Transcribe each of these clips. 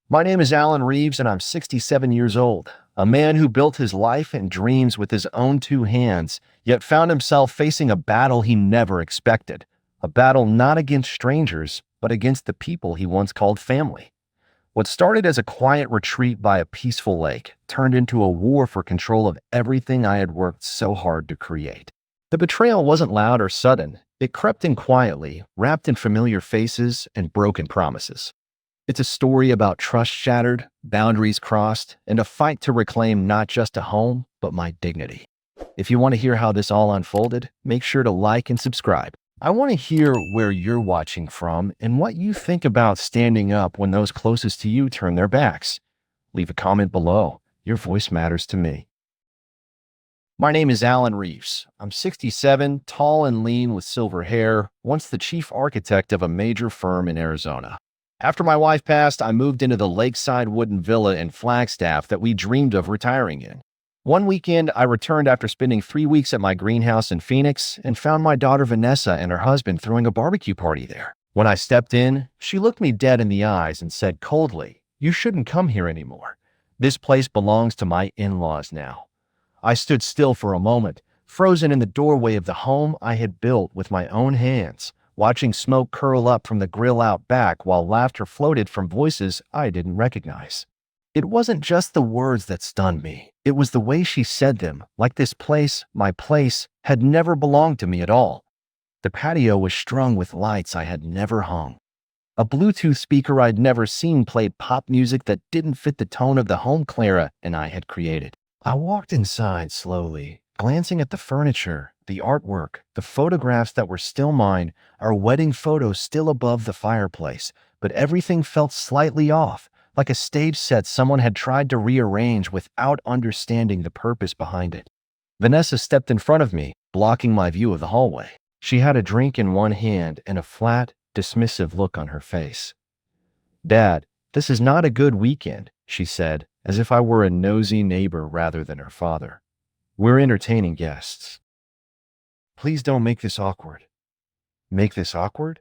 My name is Alan Reeves, and I'm 67 years old, a man who built his life and dreams with his own two hands, yet found himself facing a battle he never expected. A battle not against strangers, but against the people he once called family. What started as a quiet retreat by a peaceful lake turned into a war for control of everything I had worked so hard to create. The betrayal wasn't loud or sudden. It crept in quietly, wrapped in familiar faces and broken promises. It's a story about trust shattered, boundaries crossed, and a fight to reclaim not just a home, but my dignity. If you want to hear how this all unfolded, make sure to like and subscribe. I want to hear where you're watching from and what you think about standing up when those closest to you turn their backs. Leave a comment below. Your voice matters to me. My name is Alan Reeves. I'm 67, tall and lean with silver hair, once the chief architect of a major firm in Arizona. After my wife passed, I moved into the lakeside wooden villa in Flagstaff that we dreamed of retiring in. One weekend, I returned after spending 3 weeks at my greenhouse in Phoenix and found my daughter Vanessa and her husband throwing a barbecue party there. When I stepped in, she looked me dead in the eyes and said coldly, "You shouldn't come here anymore. This place belongs to my in-laws now." I stood still for a moment, frozen in the doorway of the home I had built with my own hands, watching smoke curl up from the grill out back while laughter floated from voices I didn't recognize. It wasn't just the words that stunned me. It was the way she said them, like this place, my place, had never belonged to me at all. The patio was strung with lights I had never hung. A Bluetooth speaker I'd never seen played pop music that didn't fit the tone of the home Clara and I had created. I walked inside slowly, glancing at the furniture, the artwork, the photographs that were still mine, our wedding photos still above the fireplace, but everything felt slightly off, like a stage set someone had tried to rearrange without understanding the purpose behind it. Vanessa stepped in front of me, blocking my view of the hallway. She had a drink in one hand and a flat, dismissive look on her face. "Dad, this is not a good weekend," she said, as if I were a nosy neighbor rather than her father. "We're entertaining guests." "Please don't make this awkward." "Make this awkward?"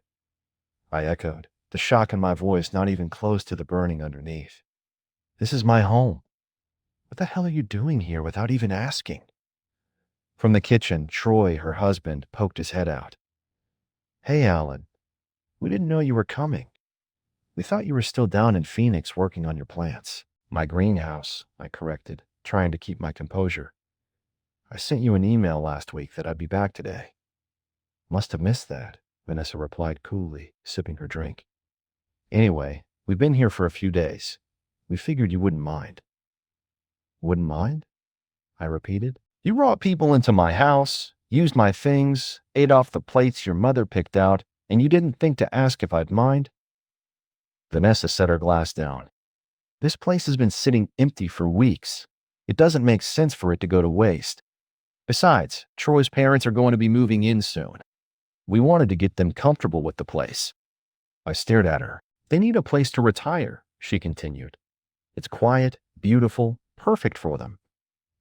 I echoed, the shock in my voice not even close to the burning underneath. "This is my home. What the hell are you doing here without even asking?" From the kitchen, Troy, her husband, poked his head out. "Hey, Alan, we didn't know you were coming. We thought you were still down in Phoenix working on your plants." "My greenhouse," I corrected, trying to keep my composure. "I sent you an email last week that I'd be back today." "Must have missed that," Vanessa replied coolly, sipping her drink. "Anyway, we've been here for a few days. We figured you wouldn't mind." "Wouldn't mind?" I repeated. "You brought people into my house, used my things, ate off the plates your mother picked out, and you didn't think to ask if I'd mind?" Vanessa set her glass down. "This place has been sitting empty for weeks. It doesn't make sense for it to go to waste. Besides, Troy's parents are going to be moving in soon. We wanted to get them comfortable with the place." I stared at her. "They need a place to retire," she continued. "It's quiet, beautiful, perfect for them.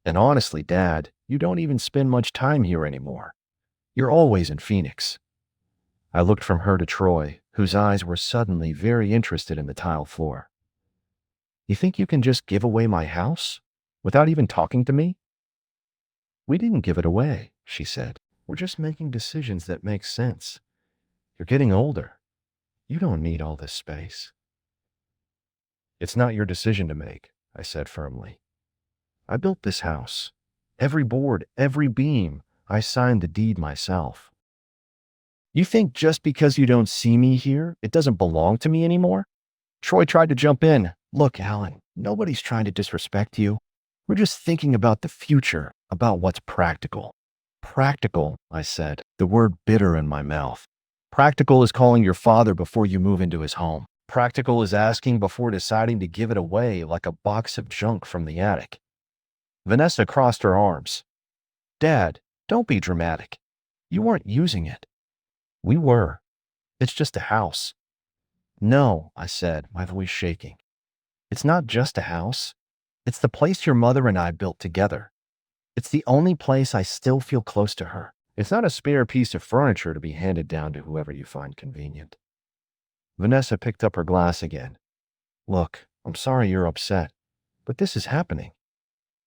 And honestly, Dad, you don't even spend much time here anymore. You're always in Phoenix." I looked from her to Troy, whose eyes were suddenly very interested in the tile floor. "You think you can just give away my house without even talking to me?" "We didn't give it away," she said. "We're just making decisions that make sense. You're getting older. You don't need all this space." "It's not your decision to make," I said firmly. "I built this house. Every board, every beam, I signed the deed myself. You think just because you don't see me here, it doesn't belong to me anymore?" Troy tried to jump in. "Look, Alan, nobody's trying to disrespect you. We're just thinking about the future, about what's practical." "Practical," I said, the word bitter in my mouth. "Practical is calling your father before you move into his home. Practical is asking before deciding to give it away like a box of junk from the attic." Vanessa crossed her arms. "Dad, don't be dramatic. You weren't using it." "We were. It's just a house." "No," I said, my voice shaking. "It's not just a house. It's the place your mother and I built together. It's the only place I still feel close to her. It's not a spare piece of furniture to be handed down to whoever you find convenient." Vanessa picked up her glass again. "Look, I'm sorry you're upset, but this is happening.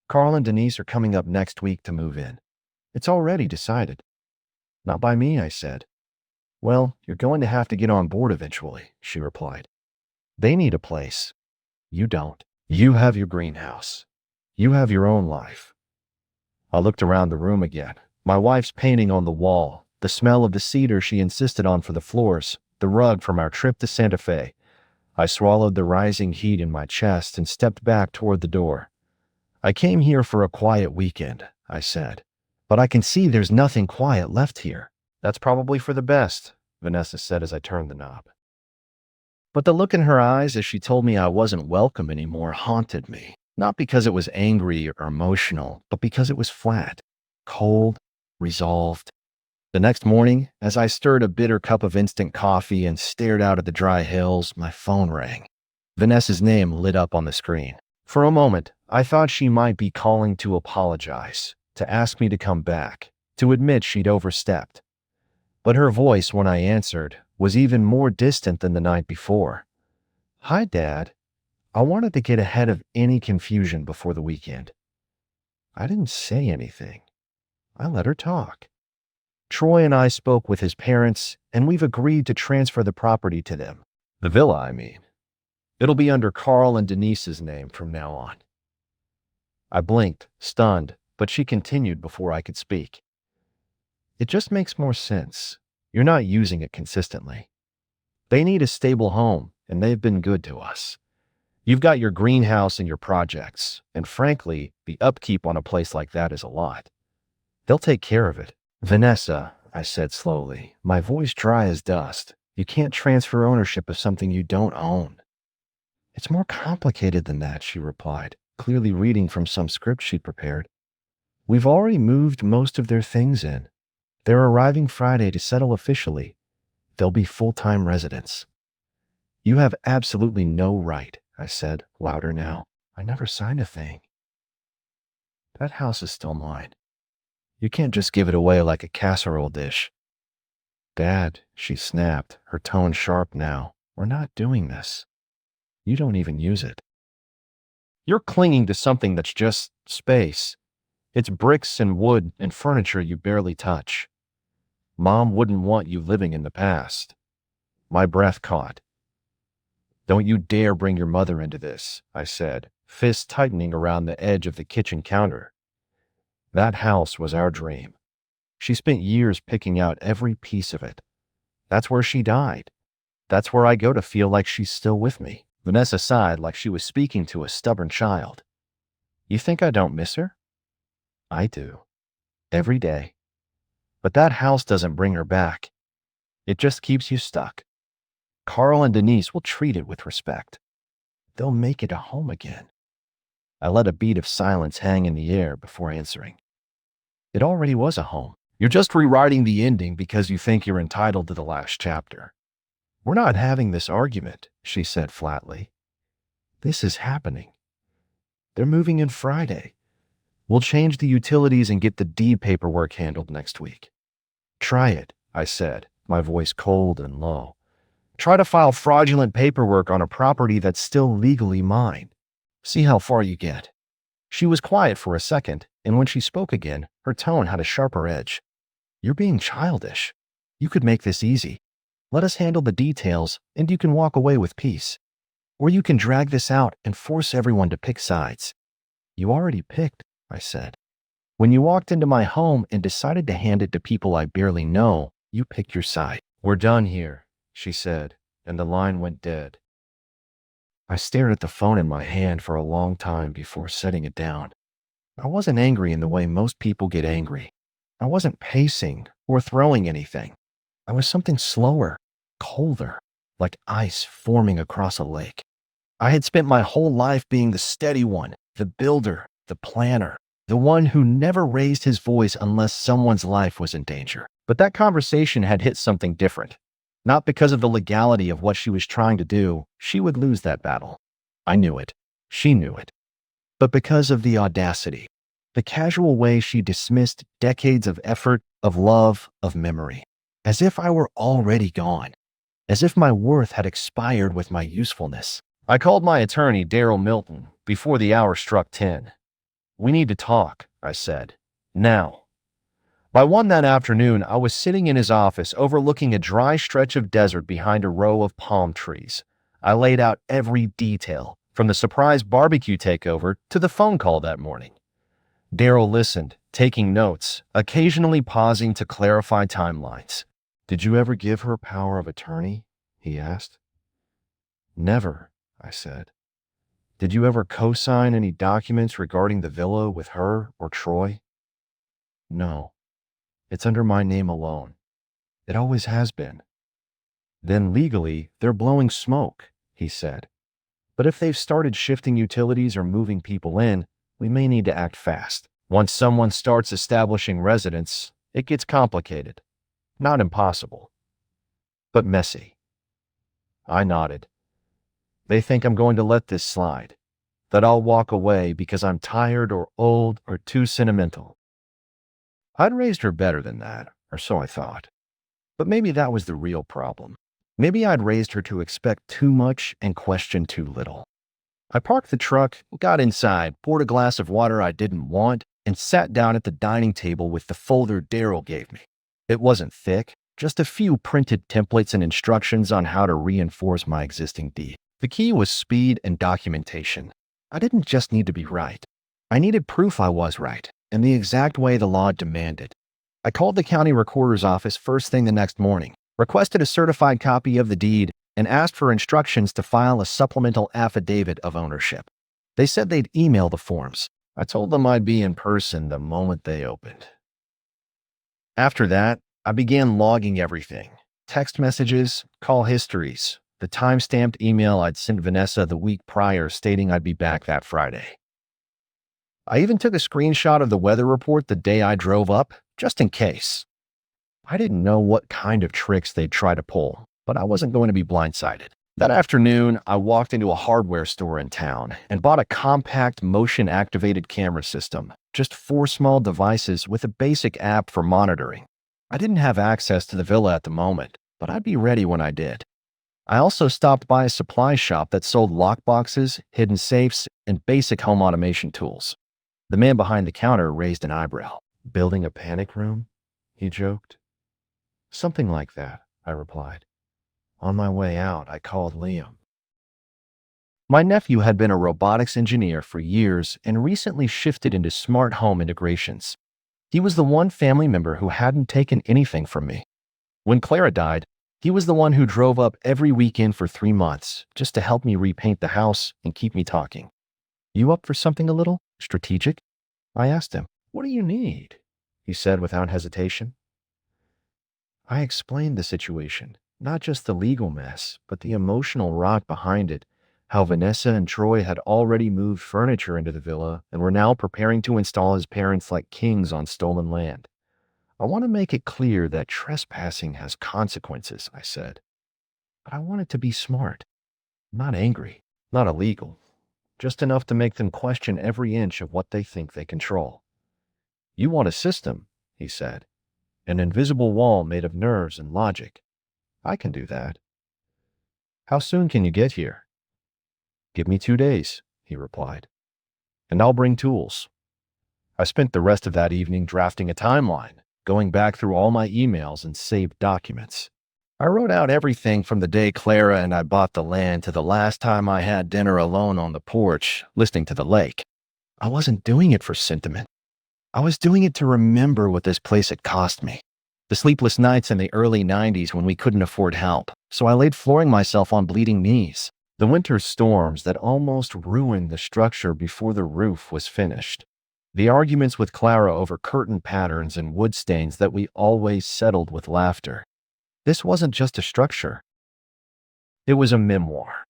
Carl and Denise are coming up next week to move in. It's already decided. Not by me, I said. Well, you're going to have to get on board eventually, she replied. They need a place. You don't. You have your greenhouse. You have your own life. I looked around the room again. My wife's painting on the wall, the smell of the cedar she insisted on for the floors, the rug from our trip to Santa Fe. I swallowed the rising heat in my chest and stepped back toward the door. I came here for a quiet weekend, I said. But I can see there's nothing quiet left here. That's probably for the best, Vanessa said as I turned the knob. But the look in her eyes as she told me I wasn't welcome anymore haunted me. Not because it was angry or emotional, but because it was flat, cold, resolved. The next morning, as I stirred a bitter cup of instant coffee and stared out at the dry hills, my phone rang. Vanessa's name lit up on the screen. For a moment, I thought she might be calling to apologize, to ask me to come back, to admit she'd overstepped. But her voice, when I answered, was even more distant than the night before. Hi, Dad. I wanted to get ahead of any confusion before the weekend. I didn't say anything. I let her talk. Troy and I spoke with his parents, and we've agreed to transfer the property to them. The villa, I mean. It'll be under Carl and Denise's name from now on. I blinked, stunned, but she continued before I could speak. It just makes more sense. You're not using it consistently. They need a stable home, and they've been good to us. You've got your greenhouse and your projects, and frankly, the upkeep on a place like that is a lot. They'll take care of it. Vanessa, I said slowly, my voice dry as dust. You can't transfer ownership of something you don't own. It's more complicated than that, she replied, clearly reading from some script she'd prepared. We've already moved most of their things in. They're arriving Friday to settle officially. They'll be full-time residents. You have absolutely no right, I said, louder now. I never signed a thing. That house is still mine. You can't just give it away like a casserole dish. Dad, she snapped, her tone sharp now. We're not doing this. You don't even use it. You're clinging to something that's just space. It's bricks and wood and furniture you barely touch. Mom wouldn't want you living in the past. My breath caught. Don't you dare bring your mother into this, I said, fists tightening around the edge of the kitchen counter. That house was our dream. She spent years picking out every piece of it. That's where she died. That's where I go to feel like she's still with me. Vanessa sighed like she was speaking to a stubborn child. You think I don't miss her? I do. Every day. But that house doesn't bring her back. It just keeps you stuck. Carl and Denise will treat it with respect. They'll make it a home again. I let a beat of silence hang in the air before answering. It already was a home. You're just rewriting the ending because you think you're entitled to the last chapter. We're not having this argument, she said flatly. This is happening. They're moving in Friday. We'll change the utilities and get the deed paperwork handled next week. Try it, I said, my voice cold and low. Try to file fraudulent paperwork on a property that's still legally mine. See how far you get. She was quiet for a second, and when she spoke again, her tone had a sharper edge. You're being childish. You could make this easy. Let us handle the details, and you can walk away with peace. Or you can drag this out and force everyone to pick sides. You already picked, I said. When you walked into my home and decided to hand it to people I barely know, you picked your side. We're done here, she said, and the line went dead. I stared at the phone in my hand for a long time before setting it down. I wasn't angry in the way most people get angry. I wasn't pacing or throwing anything. I was something slower, colder, like ice forming across a lake. I had spent my whole life being the steady one, the builder, the planner, the one who never raised his voice unless someone's life was in danger. But that conversation had hit something different. Not because of the legality of what she was trying to do. She would lose that battle. I knew it. She knew it. But because of the audacity, the casual way she dismissed decades of effort, of love, of memory, as if I were already gone, as if my worth had expired with my usefulness. I called my attorney, Daryl Milton, before the hour struck 10. "We need to talk," I said. "Now." By 1 that afternoon, I was sitting in his office overlooking a dry stretch of desert behind a row of palm trees. I laid out every detail, from the surprise barbecue takeover to the phone call that morning. Daryl listened, taking notes, occasionally pausing to clarify timelines. "Did you ever give her power of attorney?" he asked. "Never," I said. "Did you ever co-sign any documents regarding the villa with her or Troy?" "No. It's under my name alone. It always has been." "Then legally, they're blowing smoke," he said. "But if they've started shifting utilities or moving people in, we may need to act fast. Once someone starts establishing residence, it gets complicated. Not impossible, but messy." I nodded. "They think I'm going to let this slide, that I'll walk away because I'm tired or old or too sentimental." I'd raised her better than that, or so I thought. But maybe that was the real problem. Maybe I'd raised her to expect too much and question too little. I parked the truck, got inside, poured a glass of water I didn't want, and sat down at the dining table with the folder Daryl gave me. It wasn't thick, just a few printed templates and instructions on how to reinforce my existing deed. The key was speed and documentation. I didn't just need to be right. I needed proof I was right, in the exact way the law demanded. I called the county recorder's office first thing the next morning, requested a certified copy of the deed, and asked for instructions to file a supplemental affidavit of ownership. They said they'd email the forms. I told them I'd be in person the moment they opened. After that, I began logging everything: text messages, call histories, the time-stamped email I'd sent Vanessa the week prior stating I'd be back that Friday. I even took a screenshot of the weather report the day I drove up, just in case. I didn't know what kind of tricks they'd try to pull, but I wasn't going to be blindsided. That afternoon, I walked into a hardware store in town and bought a compact motion-activated camera system, just 4 small devices with a basic app for monitoring. I didn't have access to the villa at the moment, but I'd be ready when I did. I also stopped by a supply shop that sold lockboxes, hidden safes, and basic home automation tools. The man behind the counter raised an eyebrow. "Building a panic room?" he joked. "Something like that," I replied. On my way out, I called Liam. My nephew had been a robotics engineer for years and recently shifted into smart home integrations. He was the one family member who hadn't taken anything from me. When Clara died, he was the one who drove up every weekend for 3 months just to help me repaint the house and keep me talking. "You up for something a little strategic?" I asked him. "What do you need?" he said without hesitation. I explained the situation, not just the legal mess, but the emotional rock behind it, how Vanessa and Troy had already moved furniture into the villa and were now preparing to install his parents like kings on stolen land. "I want to make it clear that trespassing has consequences," I said. "But I want it to be smart, not angry, not illegal, just enough to make them question every inch of what they think they control." "You want a system," he said. "An invisible wall made of nerves and logic. I can do that." "How soon can you get here?" "Give me 2 days," he replied, "and I'll bring tools." I spent the rest of that evening drafting a timeline, going back through all my emails and saved documents. I wrote out everything from the day Clara and I bought the land to the last time I had dinner alone on the porch, listening to the lake. I wasn't doing it for sentiment. I was doing it to remember what this place had cost me. The sleepless nights in the early 90s when we couldn't afford help, so I laid flooring myself on bleeding knees. The winter storms that almost ruined the structure before the roof was finished. The arguments with Clara over curtain patterns and wood stains that we always settled with laughter. This wasn't just a structure. It was a memoir.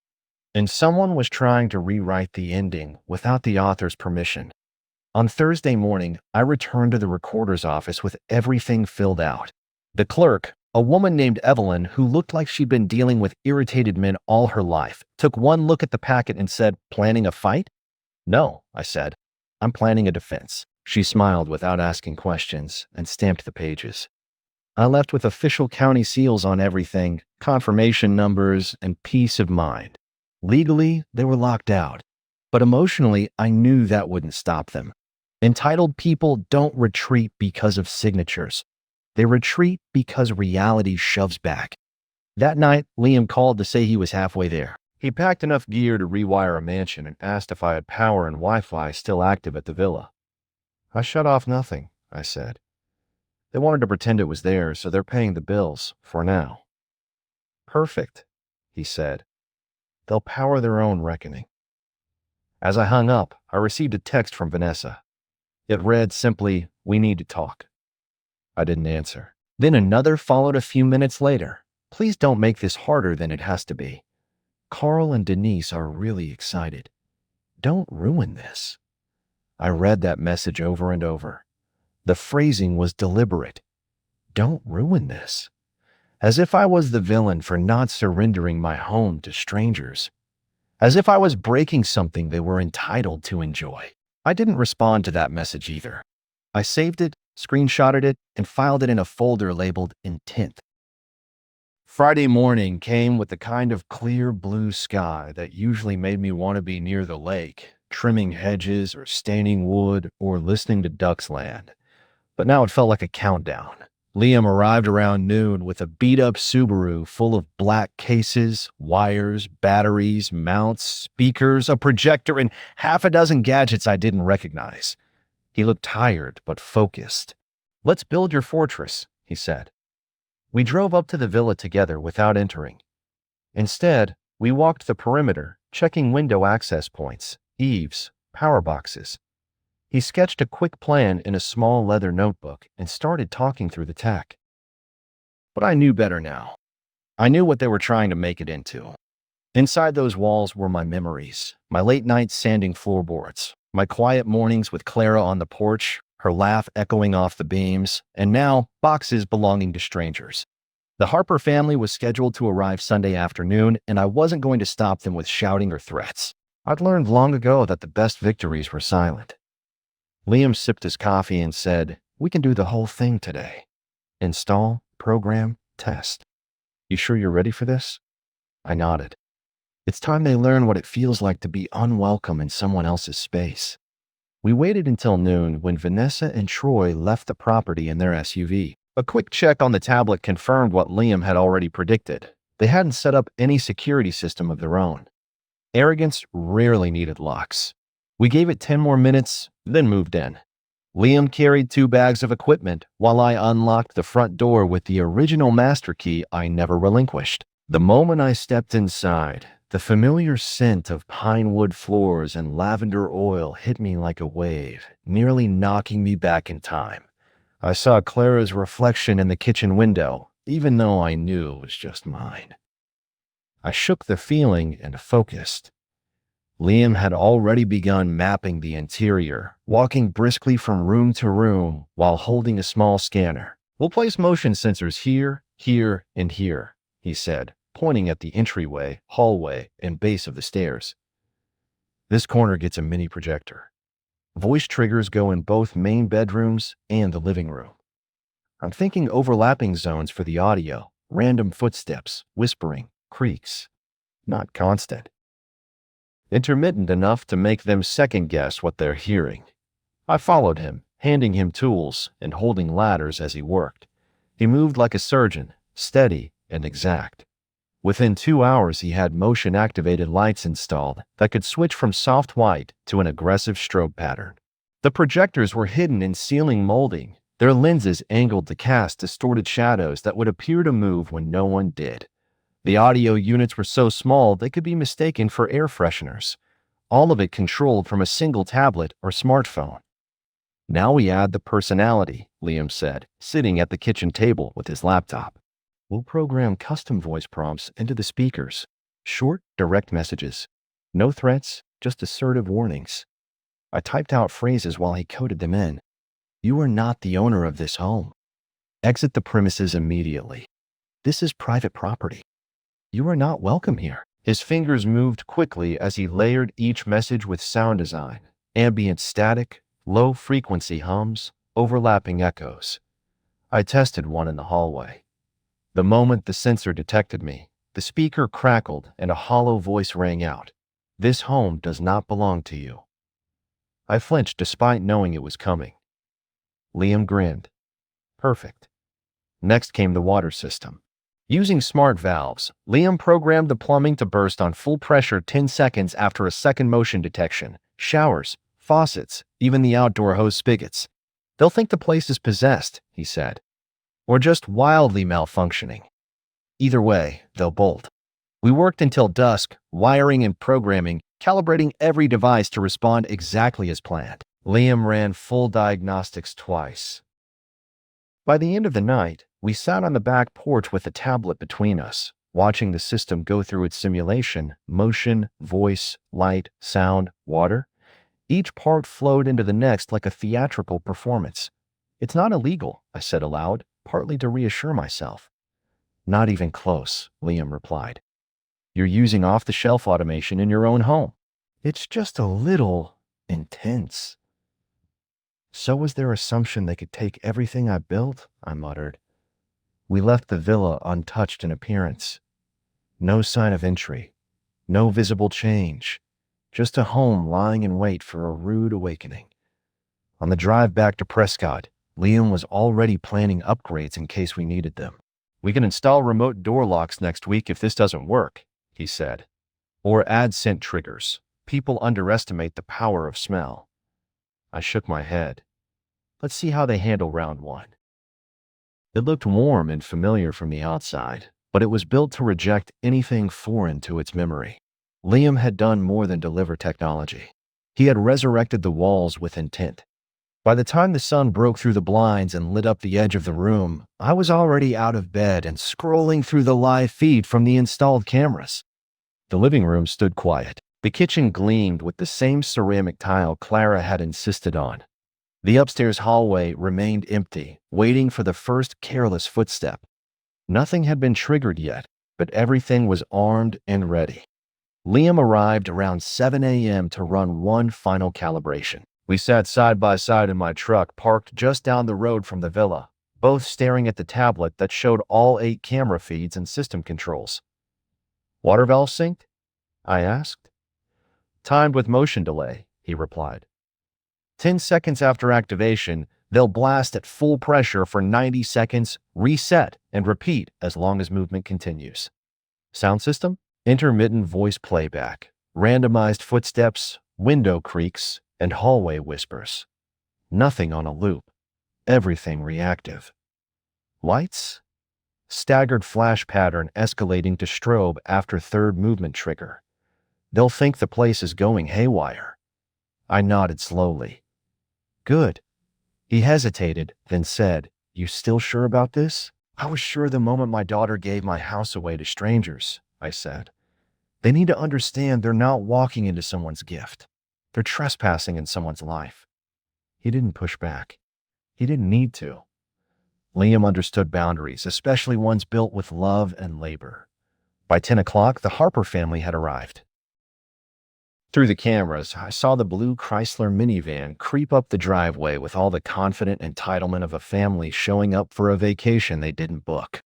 And someone was trying to rewrite the ending without the author's permission. On Thursday morning, I returned to the recorder's office with everything filled out. The clerk, a woman named Evelyn who looked like she'd been dealing with irritated men all her life, took one look at the packet and said, "Planning a fight?" "No," I said. "I'm planning a defense." She smiled without asking questions and stamped the pages. I left with official county seals on everything, confirmation numbers, and peace of mind. Legally, they were locked out. But emotionally, I knew that wouldn't stop them. Entitled people don't retreat because of signatures. They retreat because reality shoves back. That night, Liam called to say he was halfway there. He packed enough gear to rewire a mansion and asked if I had power and Wi-Fi still active at the villa. I shut off nothing, I said. They wanted to pretend it was theirs, so they're paying the bills, for now. Perfect, he said. They'll power their own reckoning. As I hung up, I received a text from Vanessa. It read simply, "We need to talk." I didn't answer. Then another followed a few minutes later. Please don't make this harder than it has to be. Carl and Denise are really excited. Don't ruin this. I read that message over and over. The phrasing was deliberate. Don't ruin this. As if I was the villain for not surrendering my home to strangers. As if I was breaking something they were entitled to enjoy. I didn't respond to that message either. I saved it, screenshotted it, and filed it in a folder labeled Intent. Friday morning came with the kind of clear blue sky that usually made me want to be near the lake, trimming hedges or staining wood or listening to ducks land. But now it felt like a countdown. Liam arrived around noon with a beat-up Subaru full of black cases, wires, batteries, mounts, speakers, a projector, and half a dozen gadgets I didn't recognize. He looked tired but focused. "Let's build your fortress," he said. We drove up to the villa together without entering. Instead, we walked the perimeter, checking window access points, eaves, power boxes. He sketched a quick plan in a small leather notebook and started talking through the tech. But I knew better now. I knew what they were trying to make it into. Inside those walls were my memories, my late night sanding floorboards, my quiet mornings with Clara on the porch, her laugh echoing off the beams, and now boxes belonging to strangers. The Harper family was scheduled to arrive Sunday afternoon, and I wasn't going to stop them with shouting or threats. I'd learned long ago that the best victories were silent. Liam sipped his coffee and said, "We can do the whole thing today. Install, program, test. You sure you're ready for this?" I nodded. It's time they learn what it feels like to be unwelcome in someone else's space. We waited until noon when Vanessa and Troy left the property in their SUV. A quick check on the tablet confirmed what Liam had already predicted. They hadn't set up any security system of their own. Arrogance rarely needed locks. We gave it 10 more minutes, then moved in. Liam carried 2 bags of equipment while I unlocked the front door with the original master key I never relinquished. The moment I stepped inside, the familiar scent of pine wood floors and lavender oil hit me like a wave, nearly knocking me back in time. I saw Clara's reflection in the kitchen window, even though I knew it was just mine. I shook the feeling and focused. Liam had already begun mapping the interior, walking briskly from room to room while holding a small scanner. "We'll place motion sensors here, here, and here," he said, pointing at the entryway, hallway, and base of the stairs. "This corner gets a mini projector. Voice triggers go in both main bedrooms and the living room. I'm thinking overlapping zones for the audio, random footsteps, whispering, creaks. Not constant. Intermittent enough to make them second-guess what they're hearing." I followed him, handing him tools and holding ladders as he worked. He moved like a surgeon, steady and exact. Within 2 hours, he had motion-activated lights installed that could switch from soft white to an aggressive strobe pattern. The projectors were hidden in ceiling molding, their lenses angled to cast distorted shadows that would appear to move when no one did. The audio units were so small they could be mistaken for air fresheners. All of it controlled from a single tablet or smartphone. "Now we add the personality," Liam said, sitting at the kitchen table with his laptop. "We'll program custom voice prompts into the speakers. Short, direct messages. No threats, just assertive warnings." I typed out phrases while he coded them in. "You are not the owner of this home. Exit the premises immediately. This is private property. You are not welcome here." His fingers moved quickly as he layered each message with sound design, ambient static, low-frequency hums, overlapping echoes. I tested one in the hallway. The moment the sensor detected me, The speaker crackled and a hollow voice rang out. "This home does not belong to you." I flinched despite knowing it was coming. Liam grinned. Perfect. Next came the water system. Using smart valves, Liam programmed the plumbing to burst on full pressure 10 seconds after a second motion detection. Showers, faucets, even the outdoor hose spigots. "They'll think the place is possessed," he said, "or just wildly malfunctioning. Either way, they'll bolt." We worked until dusk, wiring and programming, calibrating every device to respond exactly as planned. Liam ran full diagnostics twice. By the end of the night, we sat on the back porch with a tablet between us, watching the system go through its simulation: motion, voice, light, sound, water. Each part flowed into the next like a theatrical performance. "It's not illegal," I said aloud, partly to reassure myself. "Not even close," Liam replied. "You're using off-the-shelf automation in your own home. It's just a little intense." "So was their assumption they could take everything I built?" I muttered. We left the villa untouched in appearance. No sign of entry, no visible change, just a home lying in wait for a rude awakening. On the drive back to Prescott, Liam was already planning upgrades in case we needed them. "We can install remote door locks next week if this doesn't work," he said. "Or add scent triggers. People underestimate the power of smell." I shook my head. "Let's see how they handle round one." It looked warm and familiar from the outside, but it was built to reject anything foreign to its memory. Liam had done more than deliver technology. He had resurrected the walls with intent. By the time the sun broke through the blinds and lit up the edge of the room, I was already out of bed and scrolling through the live feed from the installed cameras. The living room stood quiet. The kitchen gleamed with the same ceramic tile Clara had insisted on. The upstairs hallway remained empty, waiting for the first careless footstep. Nothing had been triggered yet, but everything was armed and ready. Liam arrived around 7 a.m. to run one final calibration. We sat side by side in my truck parked just down the road from the villa, both staring at the tablet that showed all 8 camera feeds and system controls. "Water valve synced?" I asked. "Timed with motion delay," he replied. 10 seconds after activation, they'll blast at full pressure for 90 seconds, reset, and repeat as long as movement continues. Sound system? Intermittent voice playback, randomized footsteps, window creaks, and hallway whispers. Nothing on a loop. Everything reactive. Lights? Staggered flash pattern escalating to strobe after third movement trigger. They'll think the place is going haywire. I nodded slowly. "Good." He hesitated, then said, "You still sure about this?" "I was sure the moment my daughter gave my house away to strangers," I said. "They need to understand they're not walking into someone's gift. They're trespassing in someone's life." He didn't push back. He didn't need to. Liam understood boundaries, especially ones built with love and labor. By 10 o'clock, the Harper family had arrived. Through the cameras, I saw the blue Chrysler minivan creep up the driveway with all the confident entitlement of a family showing up for a vacation they didn't book.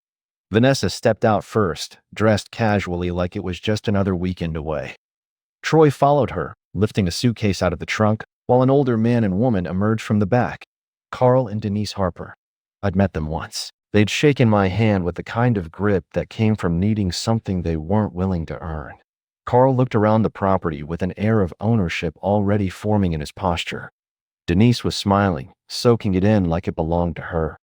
Vanessa stepped out first, dressed casually like it was just another weekend away. Troy followed her, lifting a suitcase out of the trunk, while an older man and woman emerged from the back. Carl and Denise Harper. I'd met them once. They'd shaken my hand with the kind of grip that came from needing something they weren't willing to earn. Carl looked around the property with an air of ownership already forming in his posture. Denise was smiling, soaking it in like it belonged to her.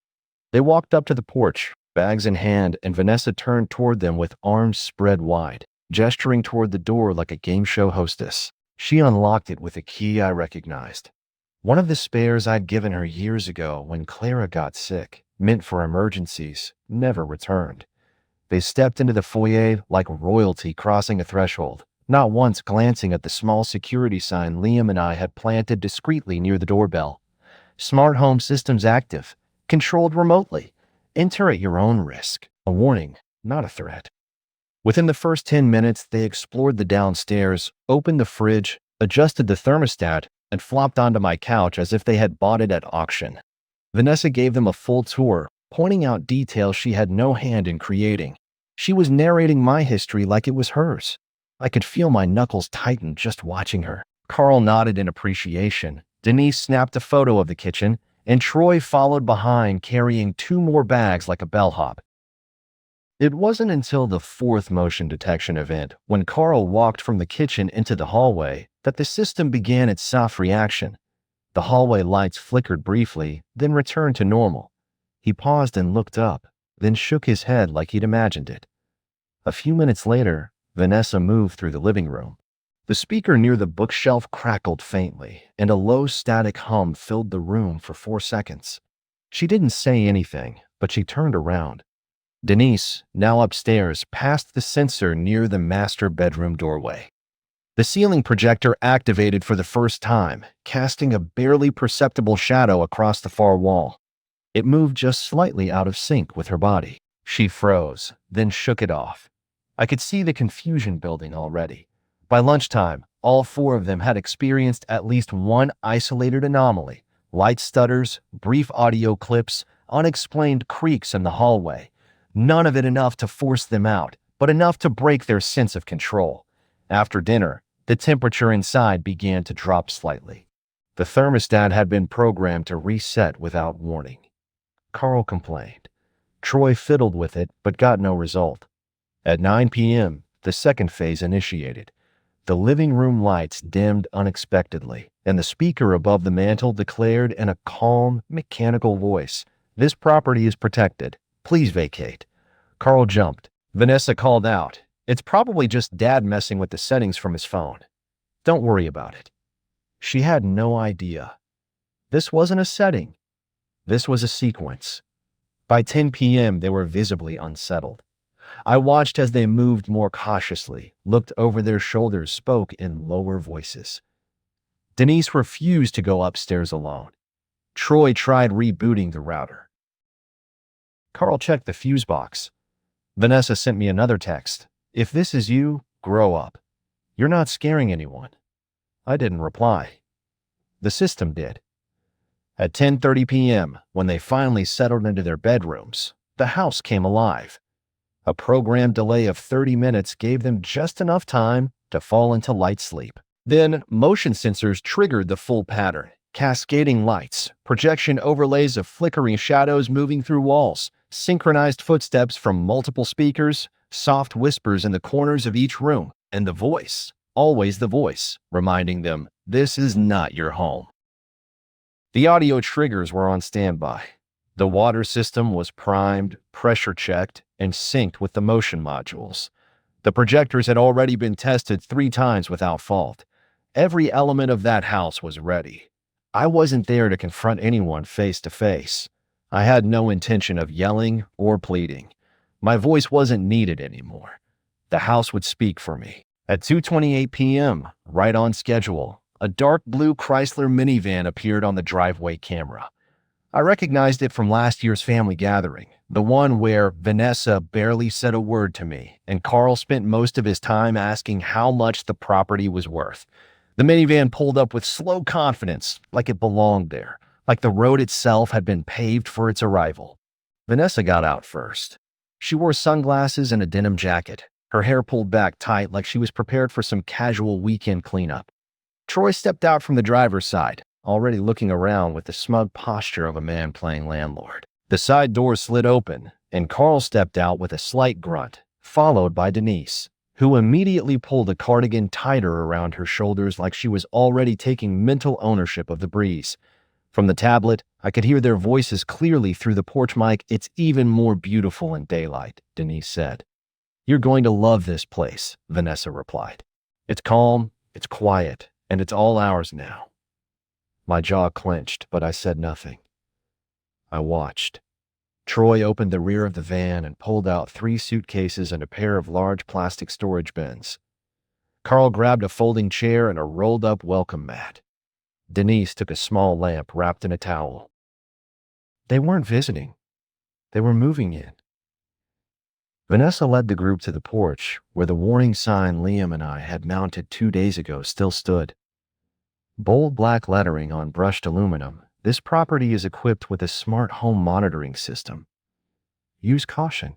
They walked up to the porch, bags in hand, and Vanessa turned toward them with arms spread wide, gesturing toward the door like a game show hostess. She unlocked it with a key I recognized. One of the spares I'd given her years ago when Clara got sick, meant for emergencies, never returned. They stepped into the foyer like royalty crossing a threshold, not once glancing at the small security sign Liam and I had planted discreetly near the doorbell. "Smart home systems active. Controlled remotely. Enter at your own risk." A warning, not a threat. Within the first 10 minutes, they explored the downstairs, opened the fridge, adjusted the thermostat, and flopped onto my couch as if they had bought it at auction. Vanessa gave them a full tour, pointing out details she had no hand in creating. She was narrating my history like it was hers. I could feel my knuckles tighten just watching her. Carl nodded in appreciation. Denise snapped a photo of the kitchen, and Troy followed behind carrying two more bags like a bellhop. It wasn't until the fourth motion detection event, when Carl walked from the kitchen into the hallway, that the system began its soft reaction. The hallway lights flickered briefly, then returned to normal. He paused and looked up, then shook his head like he'd imagined it. A few minutes later, Vanessa moved through the living room. The speaker near the bookshelf crackled faintly, and a low static hum filled the room for 4 seconds. She didn't say anything, but she turned around. Denise, now upstairs, passed the sensor near the master bedroom doorway. The ceiling projector activated for the first time, casting a barely perceptible shadow across the far wall. It moved just slightly out of sync with her body. She froze, then shook it off. I could see the confusion building already. By lunchtime, all four of them had experienced at least one isolated anomaly: light stutters, brief audio clips, unexplained creaks in the hallway. None of it enough to force them out, but enough to break their sense of control. After dinner, the temperature inside began to drop slightly. The thermostat had been programmed to reset without warning. Carl complained. Troy fiddled with it, but got no result. At 9 p.m., the second phase initiated. The living room lights dimmed unexpectedly, and the speaker above the mantel declared in a calm, mechanical voice, "This property is protected. Please vacate." Carl jumped. Vanessa called out, "It's probably just Dad messing with the settings from his phone. Don't worry about it." She had no idea. This wasn't a setting. This was a sequence. By 10 p.m., they were visibly unsettled. I watched as they moved more cautiously, looked over their shoulders, spoke in lower voices. Denise refused to go upstairs alone. Troy tried rebooting the router. Carl checked the fuse box. Vanessa sent me another text. "If this is you, grow up. You're not scaring anyone." I didn't reply. The system did. At 10:30 p.m., when they finally settled into their bedrooms, the house came alive. A programmed delay of 30 minutes gave them just enough time to fall into light sleep. Then, motion sensors triggered the full pattern: cascading lights, projection overlays of flickering shadows moving through walls, synchronized footsteps from multiple speakers, soft whispers in the corners of each room, and the voice, always the voice, reminding them, "This is not your home." The audio triggers were on standby. The water system was primed, pressure-checked, and synced with the motion modules. The projectors had already been tested 3 times without fault. Every element of that house was ready. I wasn't there to confront anyone face to face. I had no intention of yelling or pleading. My voice wasn't needed anymore. The house would speak for me. At 2:28 p.m., right on schedule, a dark blue Chrysler minivan appeared on the driveway camera. I recognized it from last year's family gathering, the one where Vanessa barely said a word to me, and Carl spent most of his time asking how much the property was worth. The minivan pulled up with slow confidence, like it belonged there, like the road itself had been paved for its arrival. Vanessa got out first. She wore sunglasses and a denim jacket, her hair pulled back tight like she was prepared for some casual weekend cleanup. Troy stepped out from the driver's side, already looking around with the smug posture of a man playing landlord. The side door slid open, and Carl stepped out with a slight grunt, followed by Denise, who immediately pulled a cardigan tighter around her shoulders like she was already taking mental ownership of the breeze. From the tablet, I could hear their voices clearly through the porch mic. "It's even more beautiful in daylight," Denise said. "You're going to love this place," Vanessa replied. "It's calm, it's quiet, and it's all ours now." My jaw clenched, but I said nothing. I watched. Troy opened the rear of the van and pulled out 3 suitcases and a pair of large plastic storage bins. Carl grabbed a folding chair and a rolled-up welcome mat. Denise took a small lamp wrapped in a towel. They weren't visiting. They were moving in. Vanessa led the group to the porch, where the warning sign Liam and I had mounted 2 days ago still stood. Bold black lettering on brushed aluminum, "This property is equipped with a smart home monitoring system. Use caution."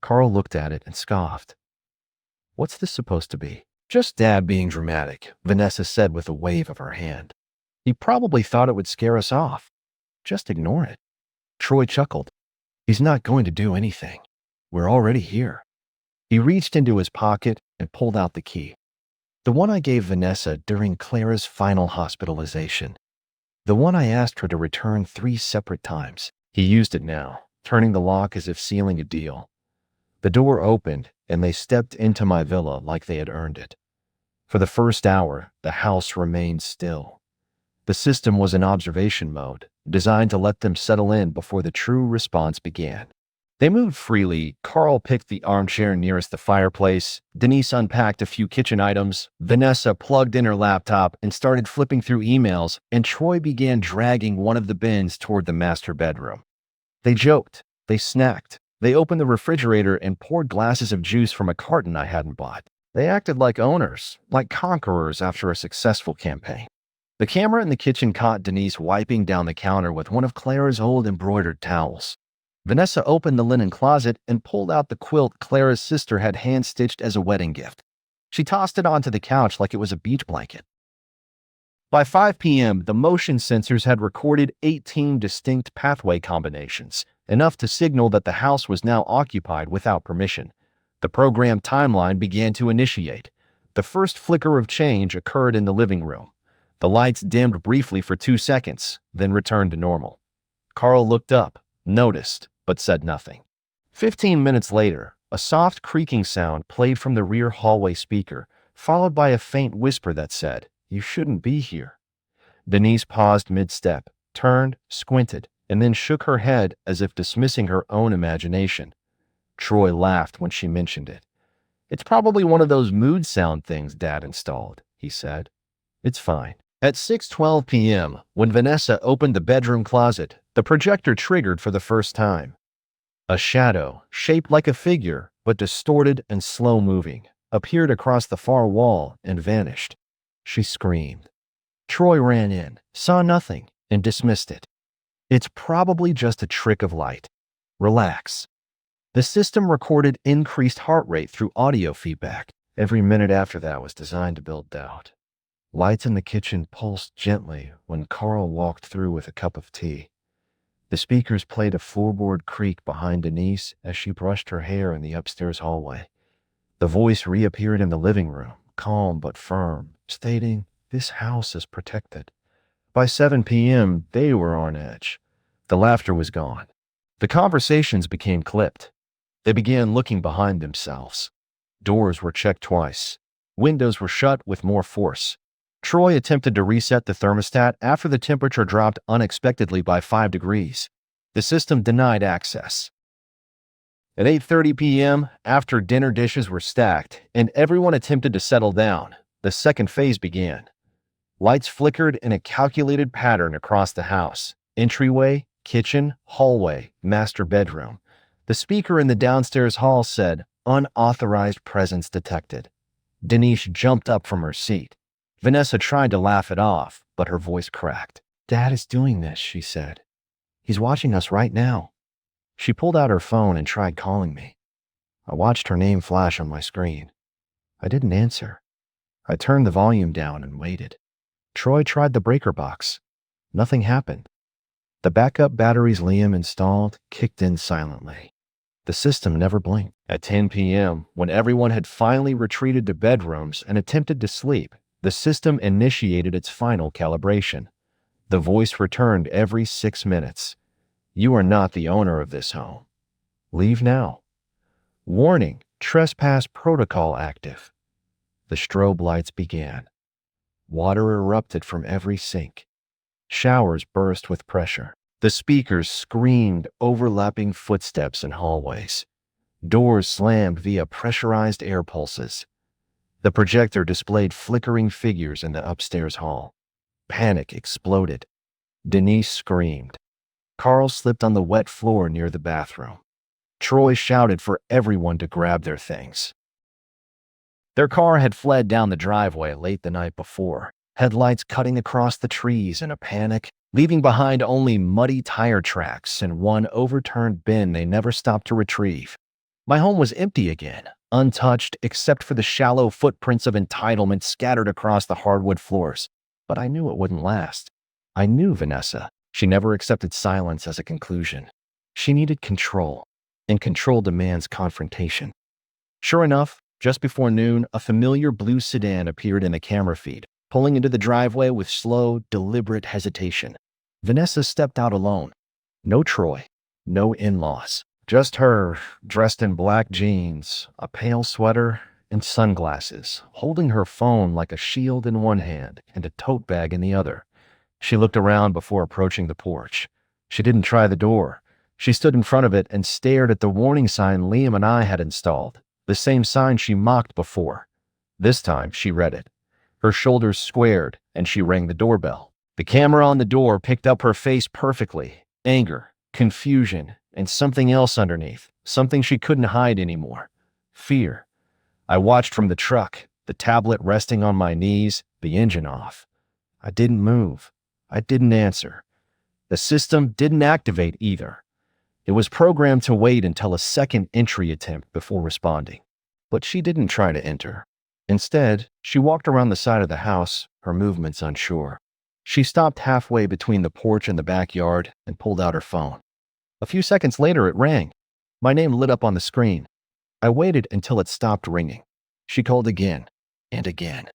Carl looked at it and scoffed. What's this supposed to be? Just Dad being dramatic, Vanessa said with a wave of her hand. He probably thought it would scare us off. Just ignore it. Troy chuckled. He's not going to do anything. We're already here. He reached into his pocket and pulled out the key. The one I gave Vanessa during Clara's final hospitalization. The one I asked her to return 3 separate times. He used it now, turning the lock as if sealing a deal. The door opened, and they stepped into my villa like they had earned it. For the first hour, the house remained still. The system was in observation mode, designed to let them settle in before the true response began. They moved freely. Carl picked the armchair nearest the fireplace. Denise unpacked a few kitchen items. Vanessa plugged in her laptop and started flipping through emails, and Troy began dragging one of the bins toward the master bedroom. They joked. They snacked. They opened the refrigerator and poured glasses of juice from a carton I hadn't bought. They acted like owners, like conquerors after a successful campaign. The camera in the kitchen caught Denise wiping down the counter with one of Clara's old embroidered towels. Vanessa opened the linen closet and pulled out the quilt Clara's sister had hand-stitched as a wedding gift. She tossed it onto the couch like it was a beach blanket. By 5 p.m., the motion sensors had recorded 18 distinct pathway combinations, enough to signal that the house was now occupied without permission. The program timeline began to initiate. The first flicker of change occurred in the living room. The lights dimmed briefly for 2 seconds, then returned to normal. Carl looked up, noticed, but said nothing. 15 minutes later, a soft creaking sound played from the rear hallway speaker, followed by a faint whisper that said, "You shouldn't be here." Denise paused mid-step, turned, squinted, and then shook her head as if dismissing her own imagination. Troy laughed when she mentioned it. "It's probably one of those mood sound things Dad installed," he said. "It's fine." At 6:12 p.m., when Vanessa opened the bedroom closet, the projector triggered for the first time. A shadow, shaped like a figure, but distorted and slow-moving, appeared across the far wall and vanished. She screamed. Troy ran in, saw nothing, and dismissed it. "It's probably just a trick of light. Relax." The system recorded increased heart rate through audio feedback. Every minute after that was designed to build doubt. Lights in the kitchen pulsed gently when Carl walked through with a cup of tea. The speakers played a floorboard creak behind Denise as she brushed her hair in the upstairs hallway. The voice reappeared in the living room, calm but firm, stating, "This house is protected." By 7 p.m., they were on edge. The laughter was gone. The conversations became clipped. They began looking behind themselves. Doors were checked twice. Windows were shut with more force. Troy attempted to reset the thermostat after the temperature dropped unexpectedly by 5 degrees. The system denied access. At 8:30 p.m., after dinner dishes were stacked and everyone attempted to settle down, the second phase began. Lights flickered in a calculated pattern across the house. Entryway, kitchen, hallway, master bedroom. The speaker in the downstairs hall said, "Unauthorized presence detected." Denise jumped up from her seat. Vanessa tried to laugh it off, but her voice cracked. "Dad is doing this," she said. "He's watching us right now." She pulled out her phone and tried calling me. I watched her name flash on my screen. I didn't answer. I turned the volume down and waited. Troy tried the breaker box. Nothing happened. The backup batteries Liam installed kicked in silently. The system never blinked. At 10 p.m., when everyone had finally retreated to bedrooms and attempted to sleep, the system initiated its final calibration. The voice returned every 6 minutes. "You are not the owner of this home. Leave now." Warning, trespass protocol active. The strobe lights began. Water erupted from every sink. Showers burst with pressure. The speakers screamed overlapping footsteps in hallways. Doors slammed via pressurized air pulses. The projector displayed flickering figures in the upstairs hall. Panic exploded. Denise screamed. Carl slipped on the wet floor near the bathroom. Troy shouted for everyone to grab their things. Their car had fled down the driveway late the night before, headlights cutting across the trees in a panic, leaving behind only muddy tire tracks and one overturned bin they never stopped to retrieve. My home was empty again, untouched except for the shallow footprints of entitlement scattered across the hardwood floors. But I knew it wouldn't last. I knew Vanessa. She never accepted silence as a conclusion. She needed control, and control demands confrontation. Sure enough, just before noon, a familiar blue sedan appeared in the camera feed, pulling into the driveway with slow, deliberate hesitation. Vanessa stepped out alone. No Troy, no in-laws. Just her, dressed in black jeans, a pale sweater, and sunglasses, holding her phone like a shield in one hand and a tote bag in the other. She looked around before approaching the porch. She didn't try the door. She stood in front of it and stared at the warning sign Liam and I had installed, the same sign she mocked before. This time, she read it. Her shoulders squared, and she rang the doorbell. The camera on the door picked up her face perfectly. Anger, confusion, and something else underneath. Something she couldn't hide anymore. Fear. I watched from the truck, the tablet resting on my knees, the engine off. I didn't move. I didn't answer. The system didn't activate either. It was programmed to wait until a second entry attempt before responding. But she didn't try to enter. Instead, she walked around the side of the house, her movements unsure. She stopped halfway between the porch and the backyard and pulled out her phone. A few seconds later, it rang. My name lit up on the screen. I waited until it stopped ringing. She called again and again.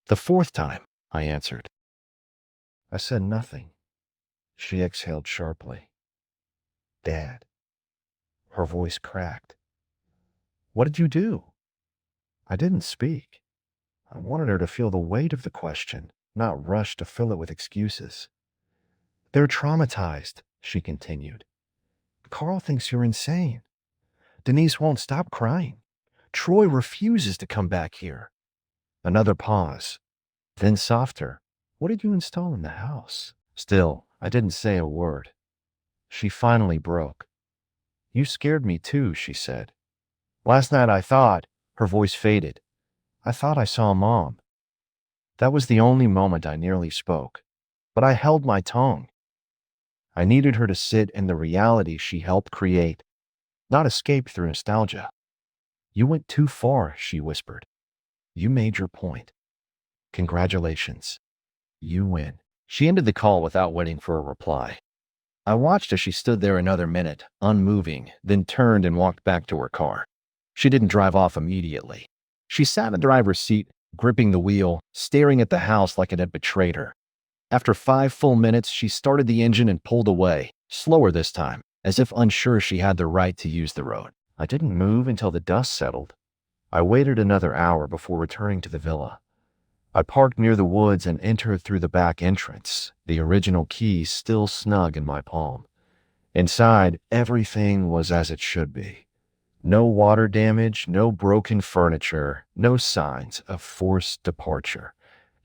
The fourth time, I answered. I said nothing. She exhaled sharply. Dad. Her voice cracked. What did you do? I didn't speak. I wanted her to feel the weight of the question, not rush to fill it with excuses. They're traumatized, she continued. Carl thinks you're insane. Denise won't stop crying. Troy refuses to come back here. Another pause. Then softer. What did you install in the house? Still, I didn't say a word. She finally broke. You scared me too, she said. Last night I thought, her voice faded. I thought I saw Mom. That was the only moment I nearly spoke. But I held my tongue. I needed her to sit in the reality she helped create, not escape through nostalgia. You went too far, she whispered. You made your point. Congratulations. You win. She ended the call without waiting for a reply. I watched as she stood there another minute, unmoving, then turned and walked back to her car. She didn't drive off immediately. She sat in the driver's seat, gripping the wheel, staring at the house like it had betrayed her. After 5 full minutes, she started the engine and pulled away, slower this time, as if unsure she had the right to use the road. I didn't move until the dust settled. I waited another hour before returning to the villa. I parked near the woods and entered through the back entrance, the original key still snug in my palm. Inside, everything was as it should be. No water damage, no broken furniture, no signs of forced departure.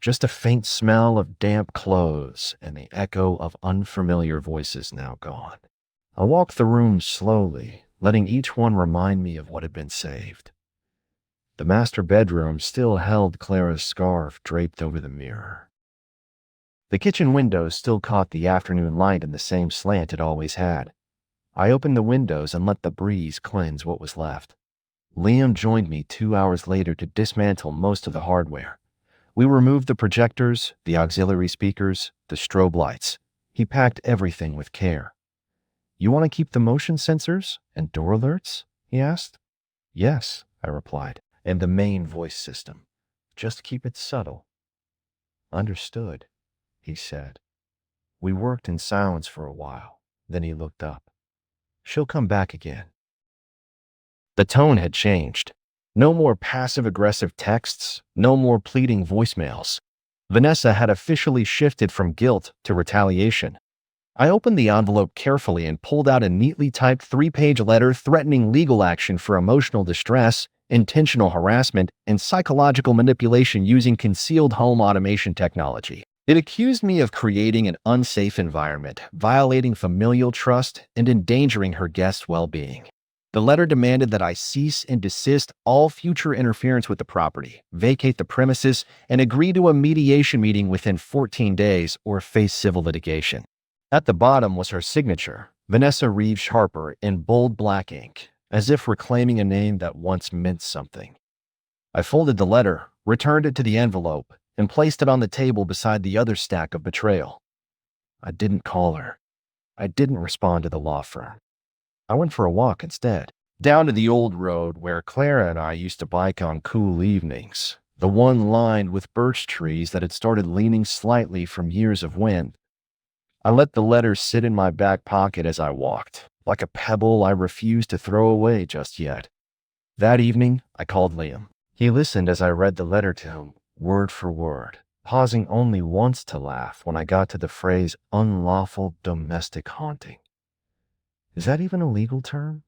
Just a faint smell of damp clothes and the echo of unfamiliar voices now gone. I walked the room slowly, letting each one remind me of what had been saved. The master bedroom still held Clara's scarf draped over the mirror. The kitchen windows still caught the afternoon light in the same slant it always had. I opened the windows and let the breeze cleanse what was left. Liam joined me 2 hours later to dismantle most of the hardware. We removed the projectors, the auxiliary speakers, the strobe lights. He packed everything with care. You want to keep the motion sensors and door alerts? He asked. Yes, I replied. And the main voice system. Just keep it subtle. Understood, he said. We worked in silence for a while. Then he looked up. She'll come back again. The tone had changed. No more passive-aggressive texts, no more pleading voicemails. Vanessa had officially shifted from guilt to retaliation. I opened the envelope carefully and pulled out a neatly typed 3-page letter threatening legal action for emotional distress, intentional harassment, and psychological manipulation using concealed home automation technology. It accused me of creating an unsafe environment, violating familial trust, and endangering her guests' well-being. The letter demanded that I cease and desist all future interference with the property, vacate the premises, and agree to a mediation meeting within 14 days or face civil litigation. At the bottom was her signature, Vanessa Reeves Harper, in bold black ink. as if reclaiming a name that once meant something. I folded the letter, returned it to the envelope, and placed it on the table beside the other stack of betrayal. I didn't call her. I didn't respond to the law firm. I went for a walk instead, down to the old road where Clara and I used to bike on cool evenings, the one lined with birch trees that had started leaning slightly from years of wind. I let the letter sit in my back pocket as I walked, like a pebble I refused to throw away just yet. That evening, I called Liam. He listened as I read the letter to him, word for word, pausing only once to laugh when I got to the phrase unlawful domestic haunting. Is that even a legal term?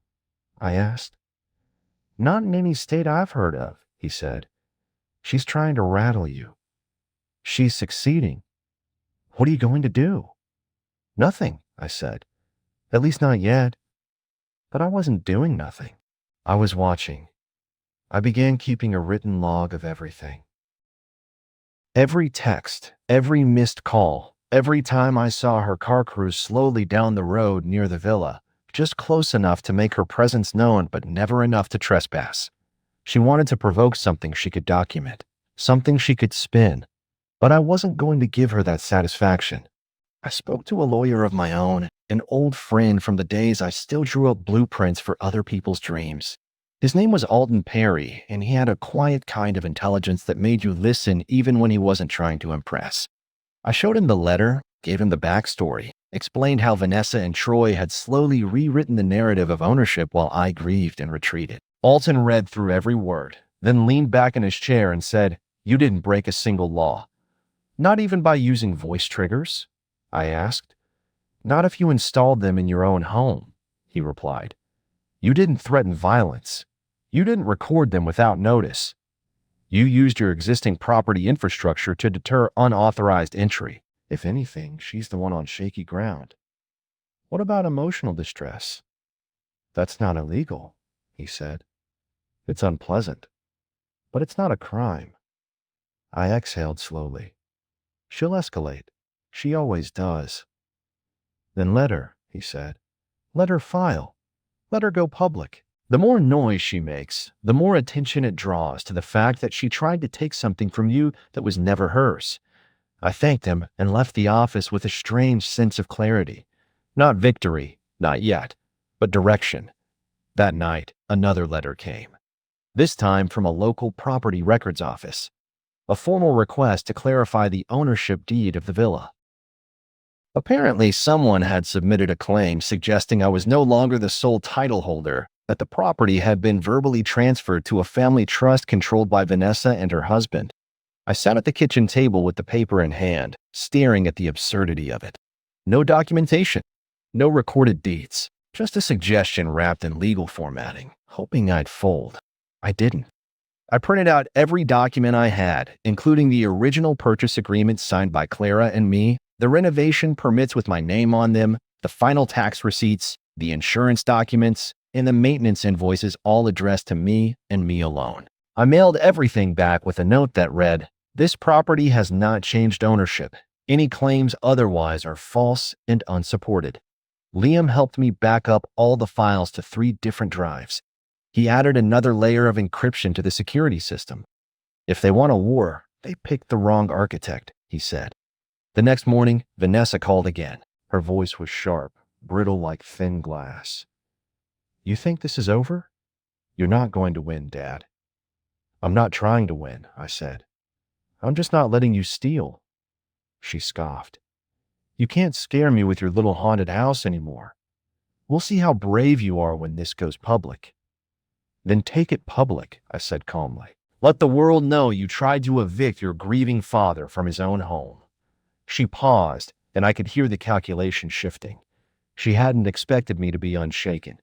I asked. Not in any state I've heard of, he said. She's trying to rattle you. She's succeeding. What are you going to do? Nothing, I said. At least not yet. But I wasn't doing nothing. I was watching. I began keeping a written log of everything. Every text, every missed call, every time I saw her car cruise slowly down the road near the villa, just close enough to make her presence known but never enough to trespass. She wanted to provoke something she could document, something she could spin, but I wasn't going to give her that satisfaction. I spoke to a lawyer of my own, an old friend from the days I still drew up blueprints for other people's dreams. His name was Alden Perry, and he had a quiet kind of intelligence that made you listen even when he wasn't trying to impress. I showed him the letter, gave him the backstory, explained how Vanessa and Troy had slowly rewritten the narrative of ownership while I grieved and retreated. Alton read through every word, then leaned back in his chair and said, "You didn't break a single law." "Not even by using voice triggers?" I asked. "Not if you installed them in your own home," he replied. "You didn't threaten violence. You didn't record them without notice. You used your existing property infrastructure to deter unauthorized entry. If anything, she's the one on shaky ground." "What about emotional distress?" "That's not illegal," he said. "It's unpleasant, but it's not a crime." I exhaled slowly. "She'll escalate. She always does." "Then let her," he said. "Let her file. Let her go public. The more noise she makes, the more attention it draws to the fact that she tried to take something from you that was never hers." I thanked him and left the office with a strange sense of clarity. Not victory, not yet, but direction. That night, another letter came. This time from a local property records office. A formal request to clarify the ownership deed of the villa. Apparently, someone had submitted a claim suggesting I was no longer the sole title holder, that the property had been verbally transferred to a family trust controlled by Vanessa and her husband. I sat at the kitchen table with the paper in hand, staring at the absurdity of it. No documentation, no recorded deeds, just a suggestion wrapped in legal formatting, hoping I'd fold. I didn't. I printed out every document I had, including the original purchase agreement signed by Clara and me, the renovation permits with my name on them, the final tax receipts, the insurance documents, and the maintenance invoices, all addressed to me and me alone. I mailed everything back with a note that read, "This property has not changed ownership. Any claims otherwise are false and unsupported." Liam helped me back up all the files to 3 different drives. He added another layer of encryption to the security system. "If they want a war, they picked the wrong architect," he said. The next morning, Vanessa called again. Her voice was sharp, brittle like thin glass. "You think this is over? You're not going to win, Dad." "I'm not trying to win," I said. "I'm just not letting you steal." She scoffed. "You can't scare me with your little haunted house anymore. We'll see how brave you are when this goes public." "Then take it public," I said calmly. "Let the world know you tried to evict your grieving father from his own home." She paused, and I could hear the calculation shifting. She hadn't expected me to be unshaken.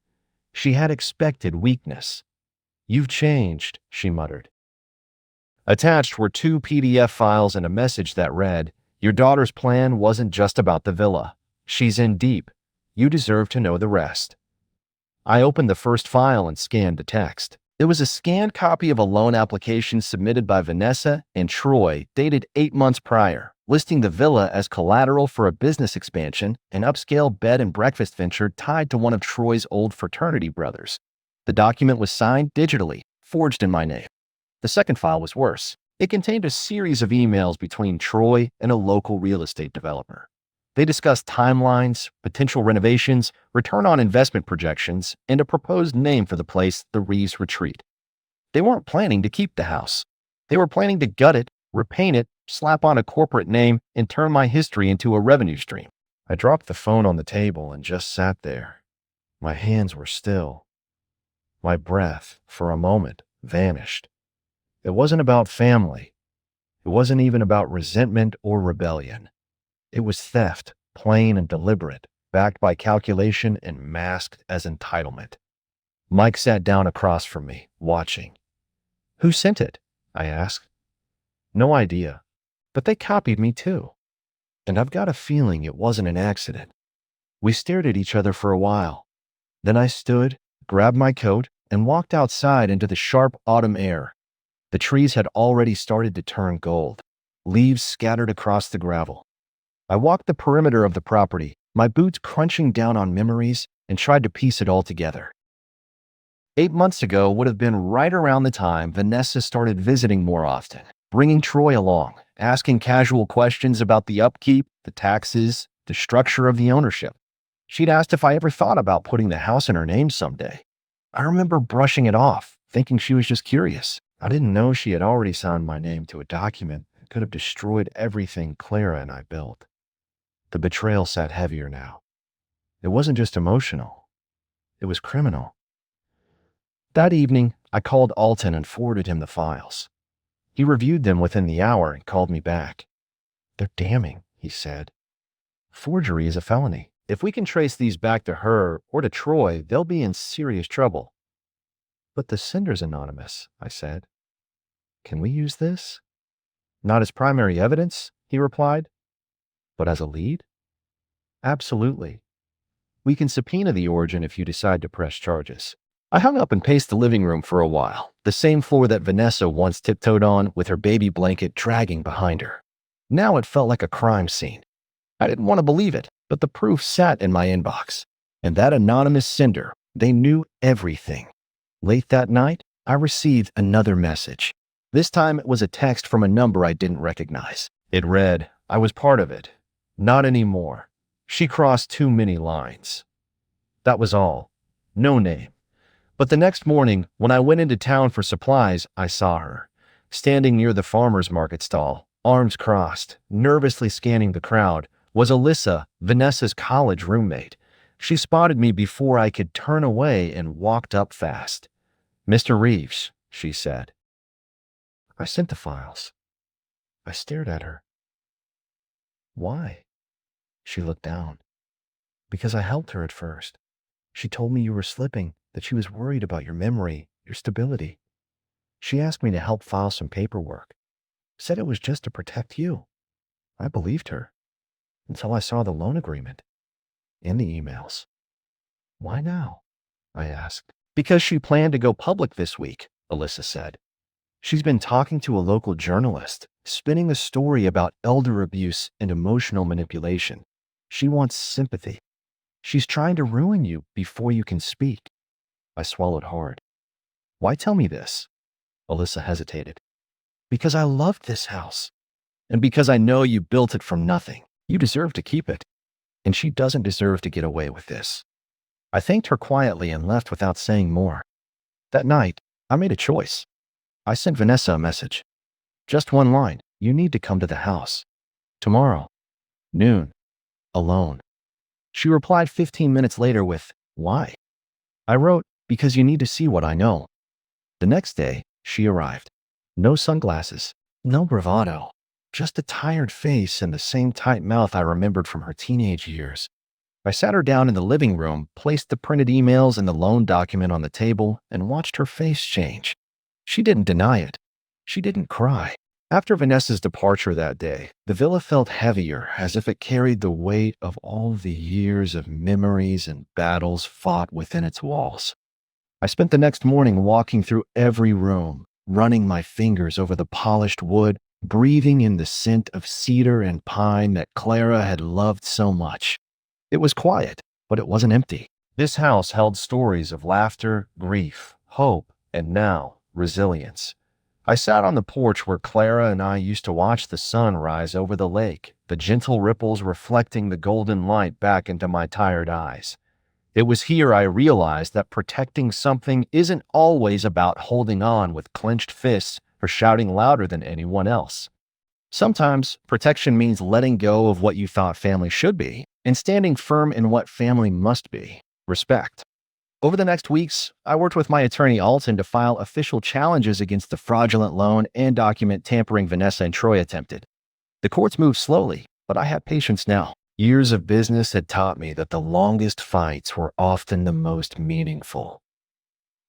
She had expected weakness. "You've changed," she muttered. Attached were 2 PDF files and a message that read, "Your daughter's plan wasn't just about the villa. She's in deep. You deserve to know the rest." I opened the first file and scanned the text. It was a scanned copy of a loan application submitted by Vanessa and Troy, dated 8 months prior, listing the villa as collateral for a business expansion, an upscale bed and breakfast venture tied to one of Troy's old fraternity brothers. The document was signed digitally, forged in my name. The second file was worse. It contained a series of emails between Troy and a local real estate developer. They discussed timelines, potential renovations, return on investment projections, and a proposed name for the place, the Reeves Retreat. They weren't planning to keep the house. They were planning to gut it, repaint it, slap on a corporate name, and turn my history into a revenue stream. I dropped the phone on the table and just sat there. My hands were still. My breath, for a moment, vanished. It wasn't about family. It wasn't even about resentment or rebellion. It was theft, plain and deliberate, backed by calculation and masked as entitlement. Mike sat down across from me, watching. "Who sent it?" I asked. "No idea, but they copied me too. And I've got a feeling it wasn't an accident." We stared at each other for a while. Then I stood, grabbed my coat, and walked outside into the sharp autumn air. The trees had already started to turn gold, leaves scattered across the gravel. I walked the perimeter of the property, my boots crunching down on memories, and tried to piece it all together. 8 months ago would have been right around the time Vanessa started visiting more often, bringing Troy along, asking casual questions about the upkeep, the taxes, the structure of the ownership. She'd asked if I ever thought about putting the house in her name someday. I remember brushing it off, thinking she was just curious. I didn't know she had already signed my name to a document that could have destroyed everything Clara and I built. The betrayal sat heavier now. It wasn't just emotional. It was criminal. That evening, I called Alton and forwarded him the files. He reviewed them within the hour and called me back. "They're damning," he said. "Forgery is a felony. If we can trace these back to her or to Troy, they'll be in serious trouble." "But the sender's anonymous," I said. "Can we use this?" "Not as primary evidence," he replied. "But as a lead?" "Absolutely. We can subpoena the origin if you decide to press charges." I hung up and paced the living room for a while, the same floor that Vanessa once tiptoed on with her baby blanket dragging behind her. Now it felt like a crime scene. I didn't want to believe it, but the proof sat in my inbox. And that anonymous sender, they knew everything. Late that night, I received another message. This time it was a text from a number I didn't recognize. It read, "I was part of it. Not anymore. She crossed too many lines." That was all. No name. But the next morning, when I went into town for supplies, I saw her, standing near the farmer's market stall, arms crossed, nervously scanning the crowd, was Alyssa, Vanessa's college roommate. She spotted me before I could turn away and walked up fast. "Mr. Reeves," she said. I sent the files. I stared at her. "Why?" She looked down. "Because I helped her at first. She told me you were slipping, that she was worried about your memory, your stability. She asked me to help file some paperwork. Said it was just to protect you. I believed her. Until I saw the loan agreement. And the emails." "Why now?" I asked. "Because she planned to go public this week," Alyssa said. "She's been talking to a local journalist, spinning a story about elder abuse and emotional manipulation. She wants sympathy. She's trying to ruin you before you can speak." I swallowed hard. "Why tell me this?" Alyssa hesitated. "Because I loved this house. And because I know you built it from nothing. You deserve to keep it. And she doesn't deserve to get away with this." I thanked her quietly and left without saying more. That night, I made a choice. I sent Vanessa a message. Just one line. "You need to come to the house. Tomorrow. Noon. Alone." She replied 15 minutes later with, "Why?" I wrote, "Because you need to see what I know." The next day, she arrived. No sunglasses, no bravado, just a tired face and the same tight mouth I remembered from her teenage years. I sat her down in the living room, placed the printed emails and the loan document on the table, and watched her face change. She didn't deny it. She didn't cry. After Vanessa's departure that day, the villa felt heavier, as if it carried the weight of all the years of memories and battles fought within its walls. I spent the next morning walking through every room, running my fingers over the polished wood, breathing in the scent of cedar and pine that Clara had loved so much. It was quiet, but it wasn't empty. This house held stories of laughter, grief, hope, and now, resilience. I sat on the porch where Clara and I used to watch the sun rise over the lake, the gentle ripples reflecting the golden light back into my tired eyes. It was here I realized that protecting something isn't always about holding on with clenched fists or shouting louder than anyone else. Sometimes protection means letting go of what you thought family should be and standing firm in what family must be: respect. Over the next weeks, I worked with my attorney Alton to file official challenges against the fraudulent loan and document tampering Vanessa and Troy attempted. The courts moved slowly, but I had patience now. Years of business had taught me that the longest fights were often the most meaningful.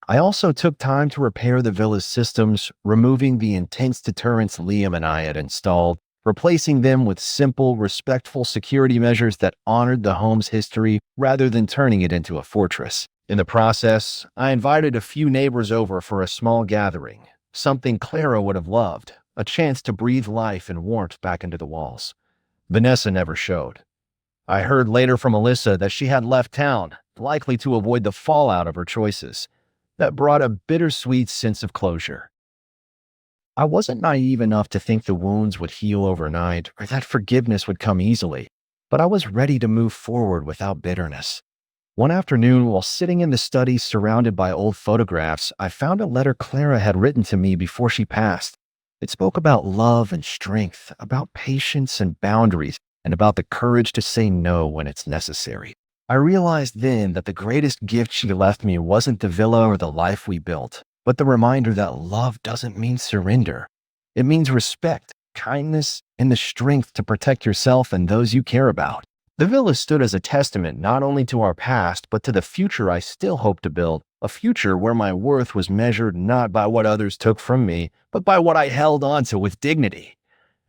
I also took time to repair the villa's systems, removing the intense deterrents Liam and I had installed, replacing them with simple, respectful security measures that honored the home's history rather than turning it into a fortress. In the process, I invited a few neighbors over for a small gathering, something Clara would have loved, a chance to breathe life and warmth back into the walls. Vanessa never showed. I heard later from Alyssa that she had left town, likely to avoid the fallout of her choices. That brought a bittersweet sense of closure. I wasn't naive enough to think the wounds would heal overnight or that forgiveness would come easily, but I was ready to move forward without bitterness. One afternoon, while sitting in the study surrounded by old photographs, I found a letter Clara had written to me before she passed. It spoke about love and strength, about patience and boundaries, and about the courage to say no when it's necessary. I realized then that the greatest gift she left me wasn't the villa or the life we built, but the reminder that love doesn't mean surrender. It means respect, kindness, and the strength to protect yourself and those you care about. The villa stood as a testament not only to our past, but to the future I still hope to build, a future where my worth was measured not by what others took from me, but by what I held onto with dignity.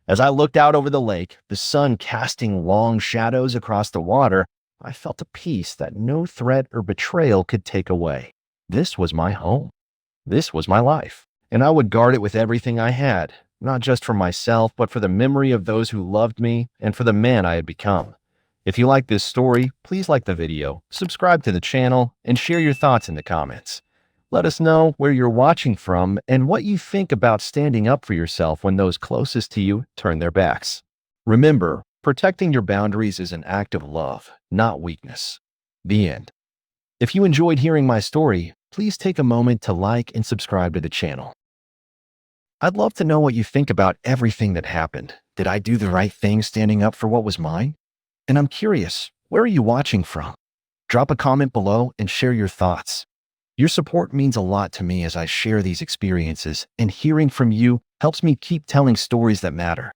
As I looked out over the lake, the sun casting long shadows across the water, I felt a peace that no threat or betrayal could take away. This was my home. This was my life, and I would guard it with everything I had, not just for myself, but for the memory of those who loved me and for the man I had become. If you like this story, please like the video, subscribe to the channel, and share your thoughts in the comments. Let us know where you're watching from and what you think about standing up for yourself when those closest to you turn their backs. Remember, protecting your boundaries is an act of love, not weakness. The end. If you enjoyed hearing my story, please take a moment to like and subscribe to the channel. I'd love to know what you think about everything that happened. Did I do the right thing standing up for what was mine? And I'm curious, where are you watching from? Drop a comment below and share your thoughts. Your support means a lot to me as I share these experiences, and hearing from you helps me keep telling stories that matter.